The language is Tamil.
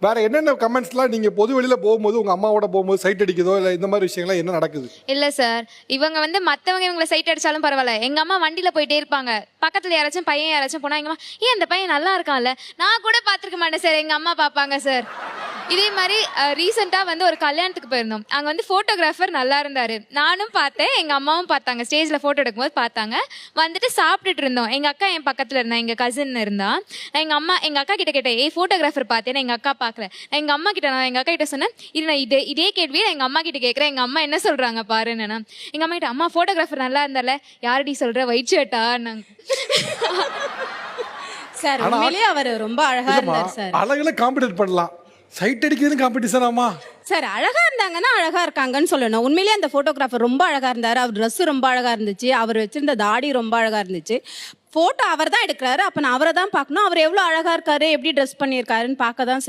வேற என்னென்ன கமெண்ட்ஸ்லாம் நீங்க பொது வெளியில போகும்போது உங்க அம்மாவோட போகும்போது சைட் அடிக்குதோ இல்ல இந்த மாதிரி விஷயங்கள்லாம் என்ன நடக்குது? இல்ல சார், இவங்க வந்து மத்தவங்க இவங்கள சைட் அடிச்சாலும் பரவாயில்ல. எங்க அம்மா வண்டியில போயிட்டே இருப்பாங்க. பக்கத்துல யாராச்சும் பையன் யாராச்சும் போனா எங்க அம்மா, "ஏன் அந்த பையன் நல்லா இருக்கான்ல?" நான் கூட பார்த்திருக்க மாட்டேன் சார். எங்க அம்மா பார்ப்பாங்க சார். இதே மாரி ரீசென்ட்டா வந்து ஒரு கல்யாணத்துக்கு போயிருந்தோம். அங்க வந்து ஃபோட்டோகிராஃபர் நல்லா இருந்தாரு. நானும் பார்த்தேன், எங்க அம்மாவும் பார்த்தாங்க. ஸ்டேஜ்ல ஃபோட்டோ எடுக்கும்போது பார்த்தாங்க. வந்துட்டு சாப்பிட்டுட்டு இருந்தோம். எங்க அக்கா என் பக்கத்துல இருந்தா. எங்க கசின் இருந்தா. எங்க அக்கா கிட்ட கேட்டேன், "ஏய் ஃபோட்டோகிராஃபர் பார்த்தேன்னு." எங்க அக்கா பார்க்கல. நான் எங்க அக்கா கிட்ட சொன்னேன், "இரு நான் இதே கேள்வியை எங்க அம்மா கிட்ட கேட்கிறேன். எங்க அம்மா என்ன சொல்றாங்க பாருன்னு." எங்க அம்மா கிட்ட, "அம்மா ஃபோட்டோகிராஃபர் நல்லா இருந்தால." "யாரடி சொல்ற? ஒயிட் ஷர்ட்டான்னாங்க." சார் ஆனா உண்மையிலேயே அவர் ரொம்ப அழகா இல்லம்மா, இருந்தார் சார். அழகுல காம்படிட் பண்ணலாம். சைட் அடிக்கிறது காம்படிஷன் ஆமா? சார் அழகா இருந்தாங்கன்னா அழகா இருக்காங்கன்னு சொல்லணும். உண்மையிலேயே அந்த போட்டோகிராஃபர் ரொம்ப அழகா இருந்தாரு. அவர் Dress ரொம்ப அழகா இருந்துச்சு. அவர் வச்சிருந்த தாடி ரொம்ப அழகா இருந்துச்சு. போட்டோ அவர் தான் எடுக்கிறாரு. அப்ப நான் அவரை தான் பார்க்கணும். அவர் எவ்வளவு அழகா இருக்காரு, எப்படி ட்ரெஸ் பண்ணியிருக்காருன்னு பார்க்க தான் செய்யணும்.